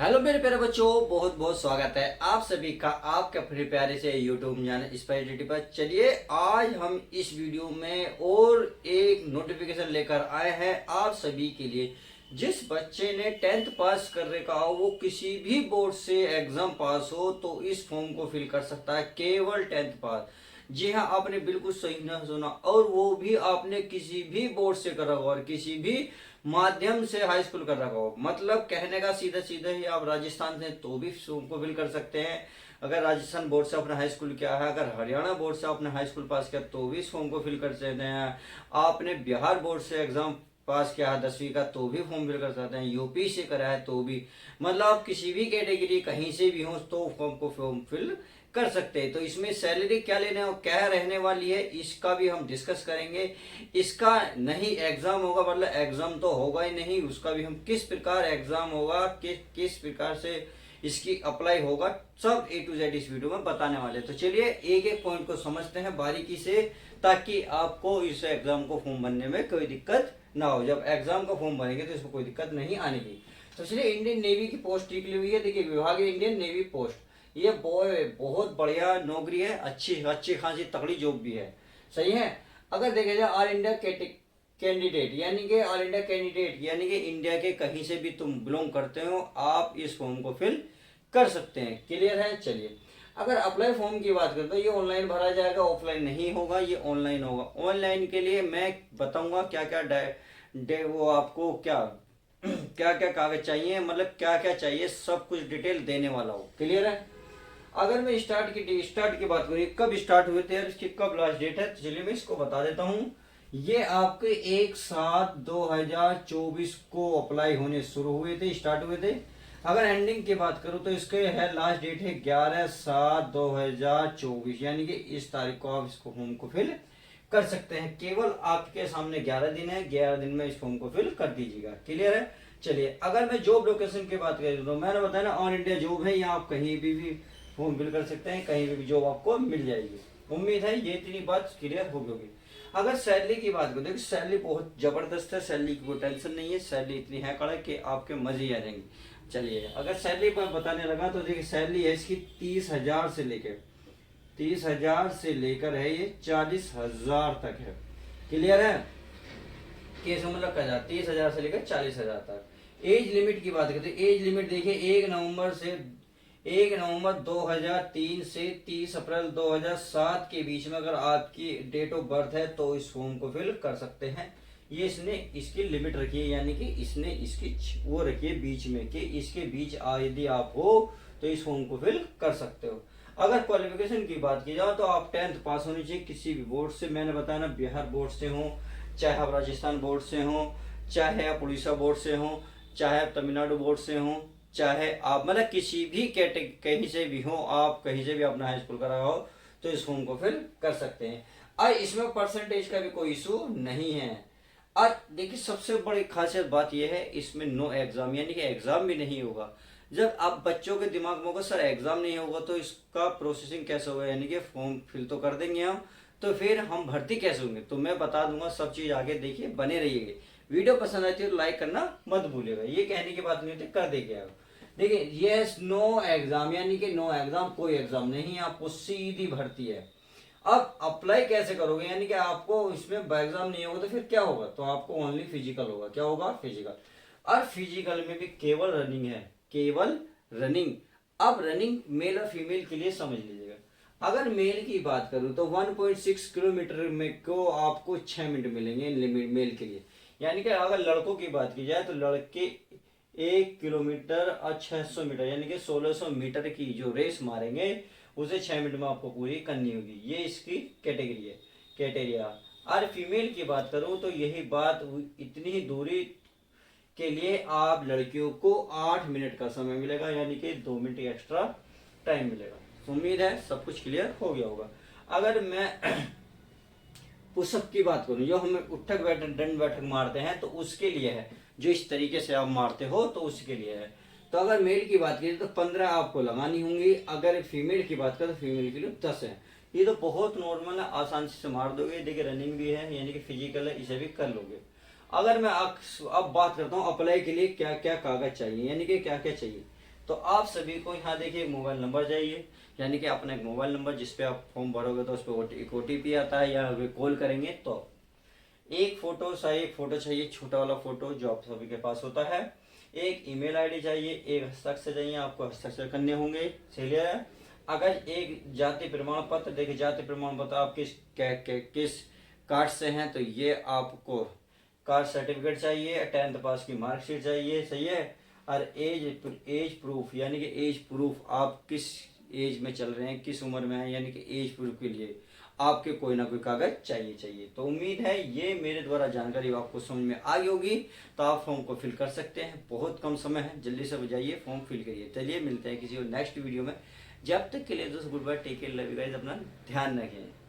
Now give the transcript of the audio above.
Hello मेरे प्यारे बच्चों, बहुत बहुत स्वागत है आप सभी का आपके अपने प्यारे से यूट्यूब चैनल स्पाइसिटी पर। चलिए आज हम इस वीडियो में और एक नोटिफिकेशन लेकर आए हैं आप सभी के लिए। जिस बच्चे ने 10th पास कर रखा हो, वो किसी भी बोर्ड से एग्जाम पास हो तो इस फॉर्म को फिल कर सकता है, केवल 10th पास। जी हाँ, आपने बिल्कुल सही ना सुना, और वो भी आपने किसी भी बोर्ड से करा हो और किसी भी माध्यम से हाई स्कूल कर रखा हो। मतलब कहने का सीधा सीधा ही, आप राजस्थान से तो भी फॉर्म को फिल कर सकते हैं अगर राजस्थान बोर्ड से अपना हाई स्कूल किया है। अगर हरियाणा बोर्ड से आपने हाई स्कूल पास किया तो भी इस फॉर्म को फिल कर सकते हैं। आपने बिहार बोर्ड से एग्जाम पास किया है 10वीं का तो भी फॉर्म फिल कर सकते हैं। यूपी से करा है तो भी, मतलब आप किसी भी कैटेगरी कहीं से भी हो तो फॉर्म फिल कर सकते हैं। तो इसमें सैलरी क्या लेने और क्या रहने वाली है इसका भी हम डिस्कस करेंगे। इसका नहीं एग्जाम होगा, मतलब एग्जाम तो होगा ही नहीं, उसका भी हम किस प्रकार एग्जाम होगा, किस प्रकार से इसकी अप्लाई होगा, सब A to Z इस वीडियो में बताने वाले। तो चलिए एक एक पॉइंट को समझते हैं बारीकी से, ताकि आपको इस एग्जाम को फॉर्म भरने में कोई दिक्कत ना हो। जब एग्जाम का फॉर्म भरेंगे तो इसमें कोई दिक्कत नहीं आने की। तो चलिए, इंडियन नेवी की पोस्ट निकली हुई है, देखिए विभागीय इंडियन नेवी पोस्ट। ये बहुत बढ़िया नौकरी है, अच्छी अच्छी खासी तगड़ी जॉब भी है, सही है। अगर देखा जाए ऑल इंडिया कैंडिडेट यानी कि इंडिया के कहीं से भी तुम बिलोंग करते हो, आप इस फॉर्म को फिल कर सकते हैं। क्लियर है। चलिए, अगर अप्लाई फॉर्म की बात करें तो ये ऑनलाइन भरा जाएगा, ऑफलाइन नहीं होगा, ये ऑनलाइन होगा। ऑनलाइन के लिए मैं बताऊंगा क्या क्या वो आपको क्या क्या क्या कागज चाहिए, मतलब क्या क्या चाहिए, सब कुछ डिटेल देने वाला हूँ। क्लियर है। अगर मैं स्टार्ट की बात करूँ, कब स्टार्ट हुए थे और इसकी कब लास्ट डेट है, तो चलिए मैं इसको बता देता हूँ। ये आपके 1/7/2024 को अप्लाई होने शुरू हुए थे, स्टार्ट हुए थे। अगर एंडिंग की बात करूँ तो इसके है लास्ट डेट है 11/7/2024, यानी कि इस तारीख को आप इसको फॉर्म को फिल कर सकते हैं। केवल आपके सामने 11 दिन है, 11 दिन में इस फॉर्म को फिल कर दीजिएगा। क्लियर है। चलिए, अगर मैं जॉब लोकेशन की बात करूँ तो मैंने बताया ना, ऑल इंडिया जॉब है, यहाँ आप कहीं भी फॉर्म फिल कर सकते हैं, कहीं भी जॉब आपको मिल जाएगी। उम्मीद है ये इतनी बात क्लियर हो गई। अगर सैलरी की बात करें, देखिए सैलरी बहुत जबरदस्त है, सैलरी की कोई टेंशन नहीं है, सैलरी इतनी है कड़क कि आपके मजे ही आ जाएंगे। चलिए, अगर सैलरी पर बताने लगा तो देखिए सैलरी है इसकी 30,000 से लेकर है ये 40,000 तक है। क्लियर है। कैसे मतलब कहा 30,000 से लेकर 40,000 तक। एज लिमिट की बात करते हैं, एज लिमिट देखिए 1 नवंबर 2003 से 30 अप्रैल 2007 के बीच में अगर आपकी डेट ऑफ बर्थ है तो इस फॉर्म को फिल कर सकते हैं। ये इसने इसकी लिमिट रखी है, यानी कि इसने इसकी वो रखी है बीच में, कि इसके बीच यदि आप हो तो इस फॉर्म को फिल कर सकते हो। अगर क्वालिफिकेशन की बात की जाए तो आप 10th पास होनी चाहिए किसी भी बोर्ड से। मैंने बताया ना, बिहार बोर्ड से हो, चाहे आप राजस्थान बोर्ड से हो, चाहे आप उड़ीसा बोर्ड से हो, चाहे आप तमिलनाडु बोर्ड से हो, चाहे आप मतलब किसी भी कहीं से भी हो, आप कहीं से भी अपना हाई स्कूल करा हो तो इस फॉर्म को फिल कर सकते हैं। और इसमें परसेंटेज का भी कोई इशू नहीं है। और देखिए सबसे बड़ी खासियत बात यह है, इसमें नो एग्जाम, यानी कि एग्जाम भी नहीं होगा। जब आप बच्चों के दिमाग में होगा सर एग्जाम नहीं होगा तो इसका प्रोसेसिंग कैसे होगा, यानी कि फॉर्म फिल तो कर देंगे हम, तो फिर हम भर्ती कैसे होंगे, तो मैं बता दूंगा सब चीज आगे। देखिए बने रहिएगा। वीडियो पसंद आती है तो लाइक करना मत भूलिएगा, ये कहने की बात नहीं होती, कर देंगे आप। देखिए यस नो एग्जाम, यानी कि नो एग्जाम, कोई एग्जाम नहीं, आपको सीधी भर्ती है। अब अप्लाई कैसे करोगे, यानी कि आपको इसमें एग्जाम नहीं होगा तो फिर क्या होगा, तो आपको ओनली फिजिकल होगा। क्या होगा, फिजिकल। और फिजिकल में भी केवल रनिंग है, केवल रनिंग। अब रनिंग मेल और फीमेल के लिए समझ लीजिएगा। अगर मेल की बात करूं तो 1.6 किलोमीटर में को आपको 6 मिनट मिलेंगे मेल के लिए। यानी कि अगर लड़कों की बात की जाए तो लड़के 1 किलोमीटर और 600 मीटर यानी कि 1600 मीटर की जो रेस मारेंगे उसे 6 मिनट में आपको पूरी करनी होगी। ये इसकी कैटेगरी है, कैटेरिया। और फीमेल की बात करूं तो यही बात, इतनी ही दूरी के लिए आप लड़कियों को 8 मिनट का समय मिलेगा, यानी कि 2 मिनट एक्स्ट्रा टाइम मिलेगा। उम्मीद है सब कुछ क्लियर हो गया होगा। अगर मैं पुशअप की बात करूं, जो हम उठक बैठक दंड बैठक मारते हैं तो उसके लिए है, जो इस तरीके से आप मारते हो तो उसके लिए है। तो अगर मेल की बात करें तो 15 आपको लगानी होंगी, अगर फीमेल की बात करें तो फीमेल के लिए 10 है। ये तो बहुत नॉर्मल है, आसान से मार दोगे। देखिए रनिंग भी है, यानी कि फिजिकल है, इसे भी कर लोगे। अगर मैं अब बात करता हूँ अप्लाई के लिए क्या क्या कागज चाहिए, यानी कि क्या क्या चाहिए। तो आप सभी को यहाँ देखिए मोबाइल नंबर चाहिए, यानी कि अपना एक मोबाइल नंबर जिस पे आप फॉर्म भरोगे तो उस पर एक OTP आता है, या कॉल करेंगे तो एक फोटो चाहिए, छोटा वाला फोटो जो आप सभी के पास होता है, एक ईमेल आईडी चाहिए, एक हस्ताक्षर चाहिए, आपको हस्ताक्षर करने होंगे, सही है। अगर एक जाति प्रमाण पत्र, देखिए जाति प्रमाण पत्र आप किस कार्ड से हैं, तो ये आपको कास्ट सर्टिफिकेट चाहिए, 10th पास की मार्कशीट चाहिए, सही है। और एज प्रूफ, यानी कि एज प्रूफ आप किस एज में चल रहे हैं, किस उम्र में हैं, यानी कि एज प्रूफ के लिए आपके कोई ना कोई कागज चाहिए। तो उम्मीद है ये मेरे द्वारा जानकारी आपको समझ में आई होगी। तो आप फॉर्म को फिल कर सकते हैं, बहुत कम समय है, जल्दी से जाइए फॉर्म फिल करिए। चलिए मिलते हैं किसी और नेक्स्ट वीडियो में, जब तक के लिए दोस्तों good bye, take care, love you guys, अपना ध्यान रखें।